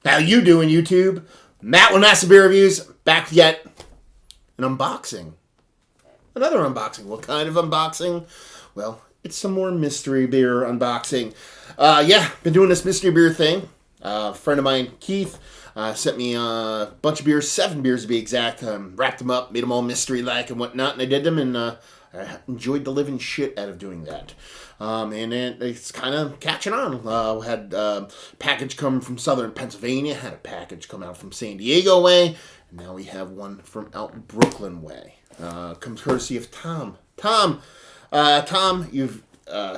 How you doing, YouTube? Matt with Massive Beer Reviews, back with yet an unboxing. Another unboxing. What kind of unboxing? Well, it's some more mystery beer unboxing. Been doing this mystery beer thing. A friend of mine, Keith, sent me a bunch of beers, 7 beers to be exact. Wrapped them up, made them all mystery-like and whatnot, and I did them, and I enjoyed the living shit out of doing that. And it's kind of catching on. We had a package come from southern Pennsylvania, had a package come out from San Diego way, and now we have one from out Brooklyn way. Comes courtesy of Tom. Tom, you've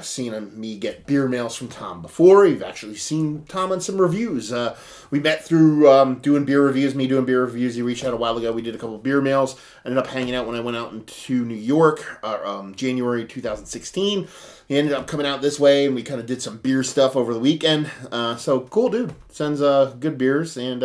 seen me get beer mails from Tom before. You've actually seen Tom on some reviews. We met through doing beer reviews, me doing beer reviews. He reached out a while ago. We did a couple of beer mails. Ended up hanging out when I went out into New York, January 2016. He ended up coming out this way, and we kind of did some beer stuff over the weekend. So cool dude. Sends good beers and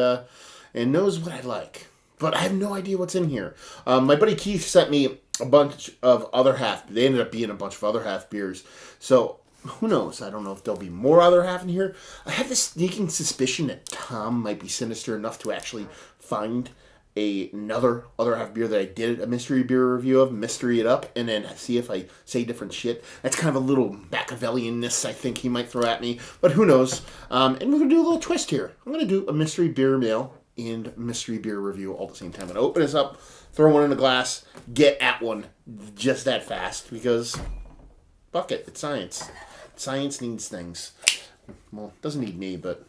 knows what I like. But I have no idea what's in here. My buddy Keith sent me a bunch of other half. They ended up being a bunch of other half beers. So who knows? I don't know if there'll be more other half in here. I have this sneaking suspicion that Tom might be sinister enough to actually find another other half beer that I did a mystery beer review of, mystery it up, and then see if I say different shit. That's kind of a little Machiavellianness I think he might throw at me. But who knows? And we're going to do a little twist here. I'm going to do a mystery beer mail and mystery beer review all at the same time. I'm going to open this up, throw one in a glass, get at one just that fast, because fuck it, it's science. Science needs things. Well, it doesn't need me, but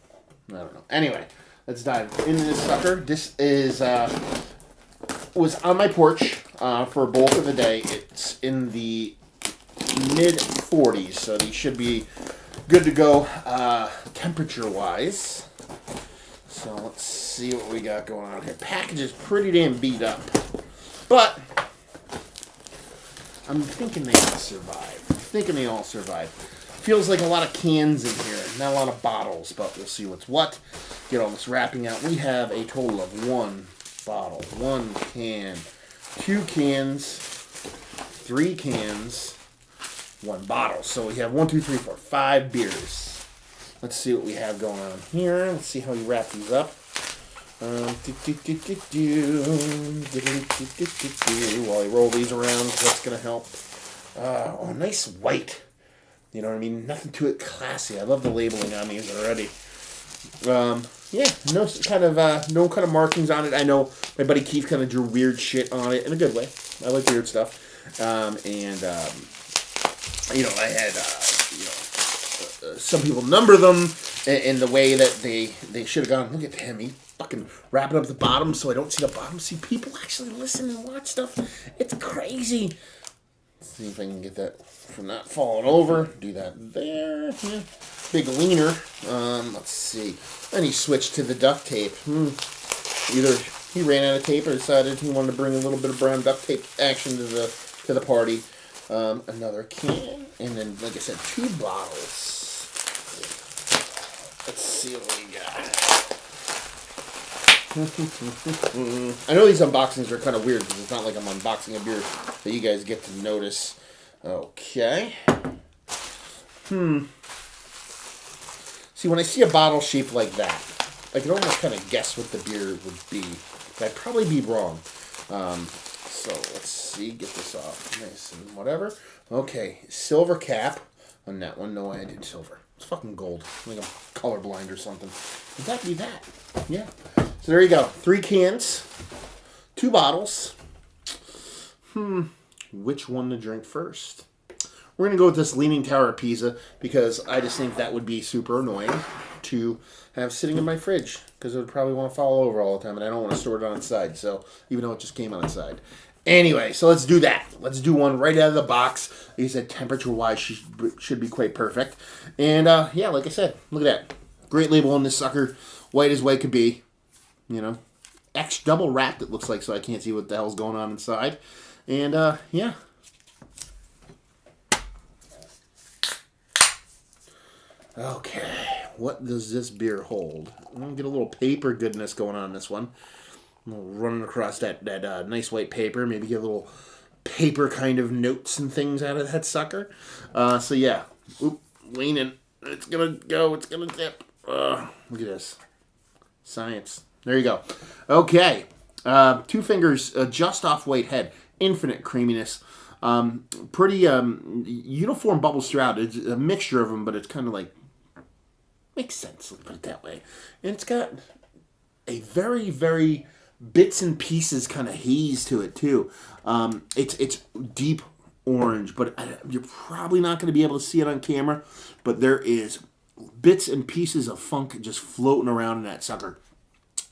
I don't know. Anyway, let's dive into this sucker. This is was on my porch for a bulk of the day. It's in the mid 40s, so these should be good to go temperature-wise. So let's see what we got going on here. Package is pretty damn beat up, but I'm thinking they all survive. Feels like a lot of cans in here, not a lot of bottles, but we'll see what's what. Get all this wrapping out. We have a total of 1 bottle, 1 can, 2 cans, 3 cans, 1 bottle. So we have 1, 2, 3, 4, 5 beers. Let's see what we have going on here. Let's see how we wrap these up. While I roll these around, that's going to help. Nice white. You know what I mean? Nothing too classy. I love the labeling on these already. No kind of markings on it. I know my buddy Keith kind of drew weird shit on it in a good way. I like weird stuff. I had some people number them in the way that they should have gone. Look at him, he fucking wrapping up the bottom so I don't see the bottom. See, people actually listen and watch stuff. It's crazy. Let's see if I can get that from not falling over. Do that there. Yeah. Big leaner. Let's see. And he switched to the duct tape. Either he ran out of tape or decided he wanted to bring a little bit of brown duct tape action to the party. Another can, and then, like I said, 2 bottles. Let's see what we got. I know these unboxings are kind of weird because it's not like I'm unboxing a beer that you guys get to notice. Okay. See, when I see a bottle shaped like that, I can almost kind of guess what the beer would be. But I'd probably be wrong. So let's see, get this off nice and whatever. Okay, silver cap on that one. No, I did silver. It's fucking gold. Like I'm colorblind or something. Would that be that? Yeah. So there you go. 3 cans, 2 bottles. Which one to drink first? We're going to go with this Leaning Tower of Pisa because I just think that would be super annoying to have sitting in my fridge because it would probably want to fall over all the time and I don't want to store it on its side. So even though it just came on its side. Anyway, so let's do that. Let's do one right out of the box. Like I said, temperature-wise, should be quite perfect. And, like I said, look at that. Great label on this sucker. White as white could be. You know. X double wrapped, it looks like, so I can't see what the hell's going on inside. And, Okay, what does this beer hold? I'm going to get a little paper goodness going on this one. Running across that nice white paper. Maybe get a little paper kind of notes and things out of that sucker. So yeah. Oop, leaning. It's going to go. It's going to dip. Look at this. Science. There you go. Okay. Two Fingers, just off white head. Infinite creaminess. Pretty uniform bubbles throughout. It's a mixture of them, but it's kind of like, makes sense, let's put it that way. And it's got a very, very bits and pieces kind of haze to it too. It's deep orange, but you're probably not going to be able to see it on camera. But there is bits and pieces of funk just floating around in that sucker.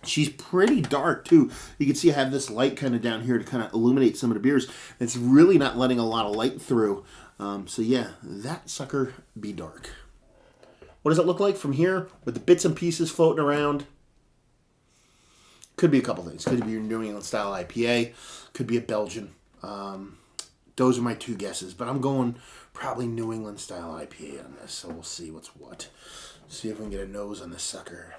She's pretty dark too. You can see I have this light kind of down here to kind of illuminate some of the beers. It's really not letting a lot of light through. So yeah, that sucker be dark. What does it look like from here with the bits and pieces floating around? Could be a couple things. Could be your New England style IPA. Could be a Belgian. Those are my two guesses. But I'm going probably New England style IPA on this. So we'll see what's what. See if we can get a nose on this sucker.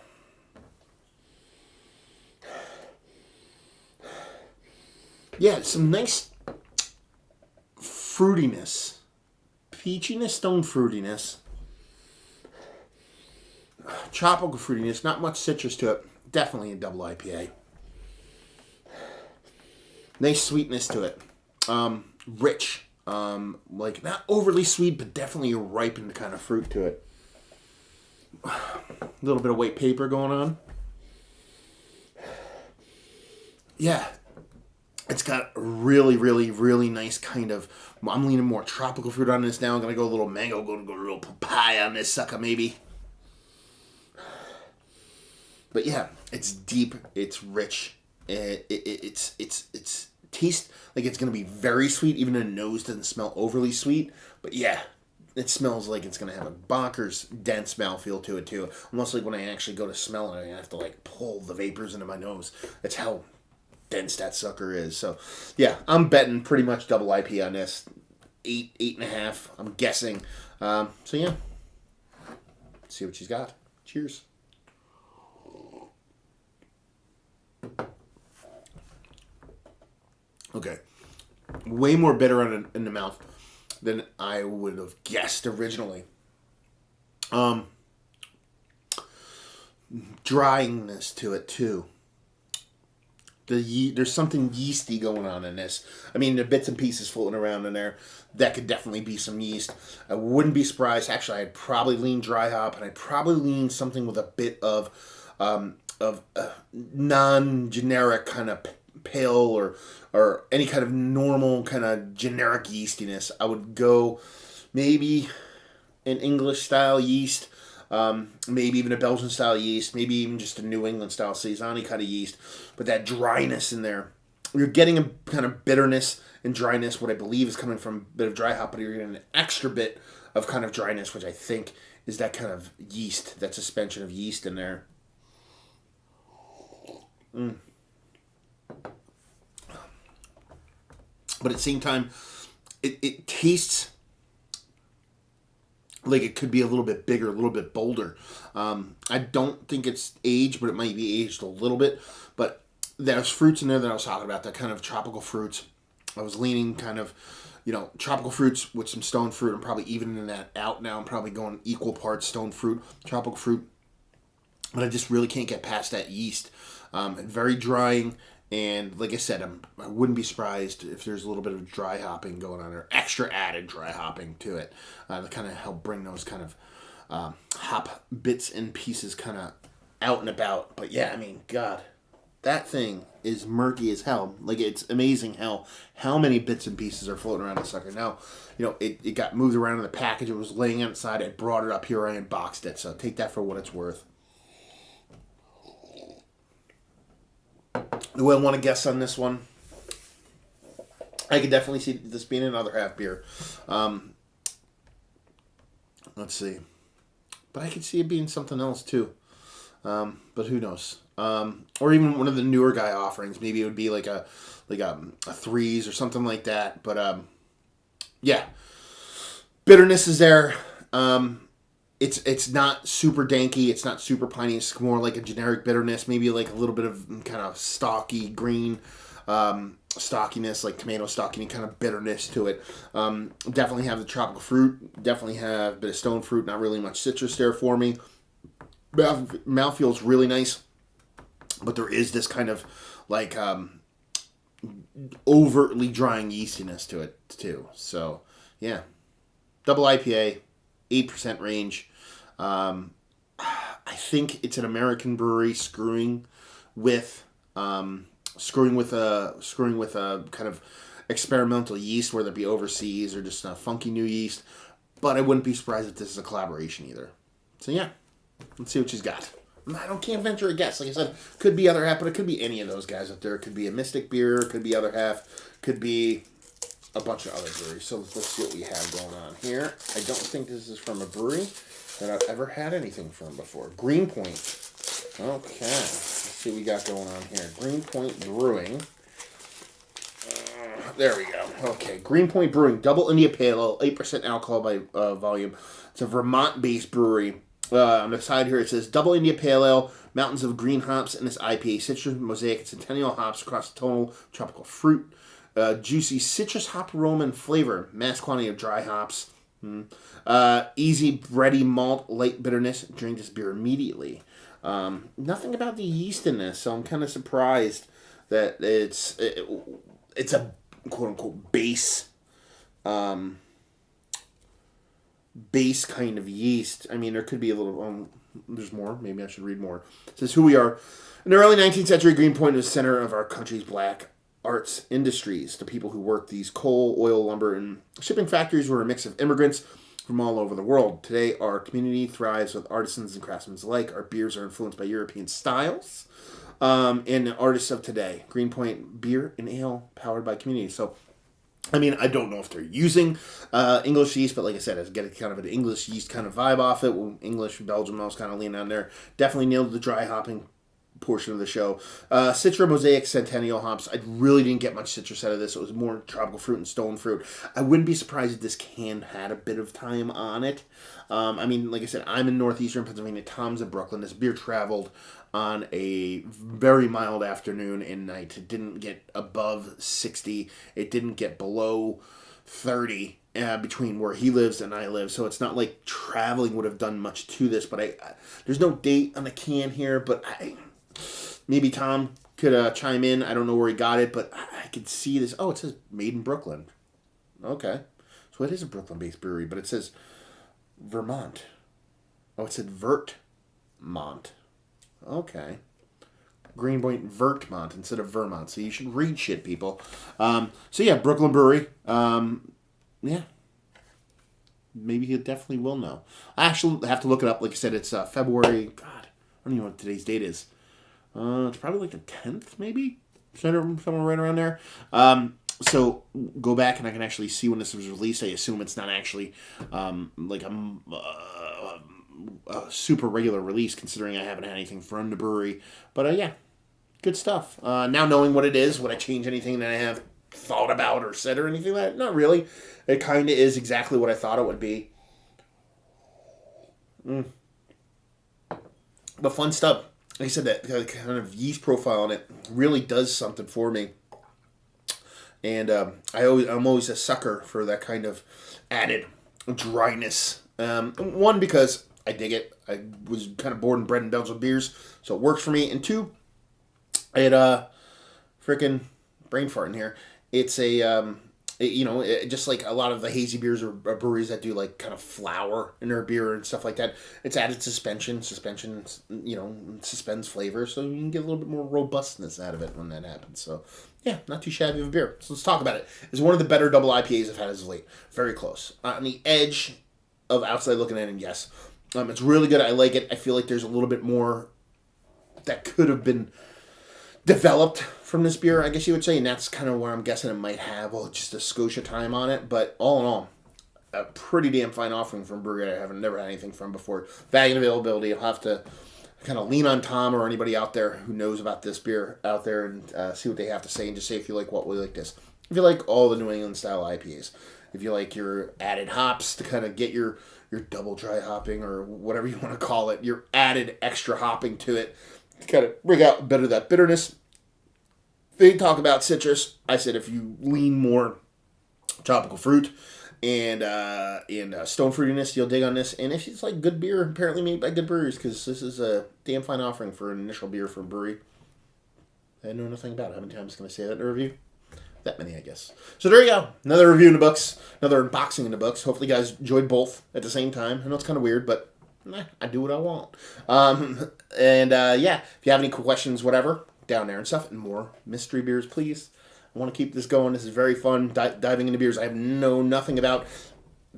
Yeah, some nice fruitiness. Peachiness, stone fruitiness. Tropical fruitiness. Not much citrus to it. Definitely a double IPA. Nice sweetness to it. Rich. Like, not overly sweet, but definitely a ripened kind of fruit to it. A little bit of white paper going on. Yeah. It's got a really, really, really nice kind of... I'm leaning more tropical fruit on this now. I'm going to go a little mango. Going to go a little papaya on this sucker, maybe. But yeah, it's deep. It's rich. It's taste like it's going to be very sweet. Even the nose doesn't smell overly sweet. But yeah, it smells like it's going to have a bonkers dense mouthfeel to it too. Almost like when I actually go to smell it, I have to like pull the vapors into my nose. That's how dense that sucker is. So yeah, I'm betting pretty much double IPA on this. 8.5, I'm guessing. So yeah, let's see what she's got. Cheers. Okay, way more bitter in the mouth than I would have guessed originally. Dryingness to it too. There's something yeasty going on in this. I mean, the bits and pieces floating around in there. That could definitely be some yeast. I wouldn't be surprised. Actually, I'd probably lean dry hop, and I'd probably lean something with a bit of non-generic kind of pale or any kind of normal kind of generic yeastiness. I would go maybe an English style yeast. Maybe even a Belgian style yeast, maybe even just a New England style Saison kind of yeast, but that dryness in there. You're getting a kind of bitterness and dryness, what I believe is coming from a bit of dry hop, but you're getting an extra bit of kind of dryness, which I think is that kind of yeast, that suspension of yeast in there. But at the same time, it tastes like it could be a little bit bigger, a little bit bolder. I don't think it's aged, but it might be aged a little bit. But there's fruits in there that I was talking about, that kind of tropical fruits. I was leaning kind of, tropical fruits with some stone fruit. I'm probably evening that out now. I'm probably going equal parts stone fruit, tropical fruit. But I just really can't get past that yeast. Very drying. And like I said, I wouldn't be surprised if there's a little bit of dry hopping going on, or extra added dry hopping to it, to kind of help bring those kind of hop bits and pieces kind of out and about. But yeah, I mean, God, that thing is murky as hell. Like, it's amazing how many bits and pieces are floating around the sucker. Now, it got moved around in the package. It was laying outside. I brought it up here. I unboxed it. So take that for what it's worth. Do I want to guess on this one? I could definitely see this being another half beer. Let's see. But I could see it being something else too. But who knows? Or even one of the newer guy offerings. Maybe it would be like a threes or something like that. But yeah, bitterness is there. It's not super danky. It's not super piney. It's more like a generic bitterness. Maybe like a little bit of kind of stocky green stockiness, like tomato stocky kind of bitterness to it. Definitely have the tropical fruit. Definitely have a bit of stone fruit. Not really much citrus there for me. Mouth feels really nice. but there is this kind of like overtly drying yeastiness to it too. So yeah, double IPA, 8% range. I think it's an American brewery screwing with a kind of experimental yeast, whether it be overseas or just a funky new yeast. But I wouldn't be surprised if this is a collaboration either. So yeah, let's see what she's got. Can't venture a guess. Like I said, could be other half, but it could be any of those guys up there. It could be a Mystic Beer, could be other half, could be a bunch of other breweries. So let's see what we have going on here. I don't think this is from a brewery that I've ever had anything from before. Greenpoint. Okay. Let's see what we got going on here. Greenpoint Brewing. There we go. Okay. Greenpoint Brewing. Double India Pale Ale. 8% alcohol by volume. It's a Vermont-based brewery. On the side here it says Double India Pale Ale, mountains of green hops in this IPA, citrus, mosaic, and centennial hops across tonal tropical fruit, juicy citrus hop aroma and flavor, mass quantity of dry hops, easy bready malt, light bitterness. Drink this beer immediately. Nothing about the yeast in this, so I'm kind of surprised that it's a quote unquote base kind of yeast. I mean, there could be a little. There's more. Maybe I should read more. It says, who we are. In the early 19th century, Greenpoint was the center of our country's black arts industries. The people who worked these coal, oil, lumber, and shipping factories were a mix of immigrants from all over the world. Today, our community thrives with artisans and craftsmen alike. Our beers are influenced by European styles and artists of today. Greenpoint Beer and Ale, powered by community. So, I mean, I don't know if they're using English yeast, but like I said, I get kind of an English yeast kind of vibe off it. Well, English, Belgium, I was kind of leaning on there. Definitely nailed the dry hopping portion of the show. Citra, Mosaic, Centennial hops. I really didn't get much citrus out of this. It was more tropical fruit and stone fruit. I wouldn't be surprised if this can had a bit of time on it. I mean, like I said, I'm in northeastern Pennsylvania. Tom's in Brooklyn. This beer traveled on a very mild afternoon and night. It didn't get above 60. It didn't get below 30 between where he lives and I live. So it's not like traveling would have done much to this. But there's no date on the can here. But maybe Tom could chime in. I don't know where he got it, but I could see this. Oh, it says made in Brooklyn. Okay. So it is a Brooklyn-based brewery, but it says Vermont. Oh, it said Vermont. Okay. Greenpoint Vermont instead of Vermont. So you should read shit, people. So yeah, Brooklyn Brewery. Yeah. Maybe he definitely will know. I actually have to look it up. Like I said, it's February. God, I don't even know what today's date is. It's probably like the 10th, maybe? Somewhere right around there. So go back and I can actually see when this was released. I assume it's not actually like a super regular release, considering I haven't had anything from the brewery. But yeah, good stuff. Now knowing what it is, would I change anything that I have thought about or said or anything like that? Not really. It kind of is exactly what I thought it would be. But fun stuff. Like I said, that kind of yeast profile on it really does something for me. And I'm always a sucker for that kind of added dryness. One, because I dig it. I was kind of born and bred in Belgian beers, so it works for me. And two, it freaking brain fart in here. It's just like a lot of the hazy beers or breweries that do like kind of flour in their beer and stuff like that. It's added suspension, suspends flavor, so you can get a little bit more robustness out of it when that happens. So yeah, not too shabby of a beer. So let's talk about it. It's one of the better double IPAs I've had as of late. Very close. On the edge of outside looking in, and yes. It's really good. I like it. I feel like there's a little bit more that could have been developed from this beer, I guess you would say, and that's kind of where I'm guessing it might have just a Scotia time on it. But all in all, a pretty damn fine offering from a brewery I haven't never had anything from before. Value and availability. I'll have to kind of lean on Tom or anybody out there who knows about this beer out there and see what they have to say and just say if you like what we like this. If you like all the New England style IPAs, if you like your added hops to kind of get your double dry hopping or whatever you want to call it, your added extra hopping to it to kind of bring out a bit of that bitterness. They talk about citrus. I said if you lean more tropical fruit and stone fruitiness, you'll dig on this. And if it's like good beer, apparently made by good breweries, because this is a damn fine offering for an initial beer from a brewery. I know nothing about it. How many times can I say that in a review? That many, I guess. So there you go. Another review in the books. Another unboxing in the books. Hopefully you guys enjoyed both at the same time. I know it's kind of weird, but I do what I want. Yeah, if you have any questions, whatever, down there and stuff, and more mystery beers, please. I want to keep this going. This is very fun, diving into beers I have know nothing about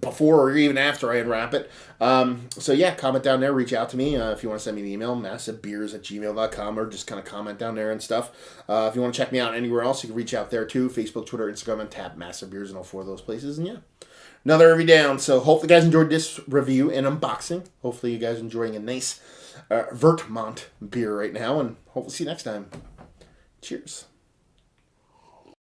before or even after I unwrap it. So yeah, comment down there, reach out to me if you want to send me an email, massivebeers@gmail.com, or just kind of comment down there and stuff. If you want to check me out anywhere else, you can reach out there too, Facebook, Twitter, Instagram, and tap Massive Beers in all 4 of those places. And yeah, another review down. So hopefully you guys enjoyed this review and unboxing. Hopefully you guys are enjoying a nice Vermont beer right now, and hopefully see you next time. Cheers.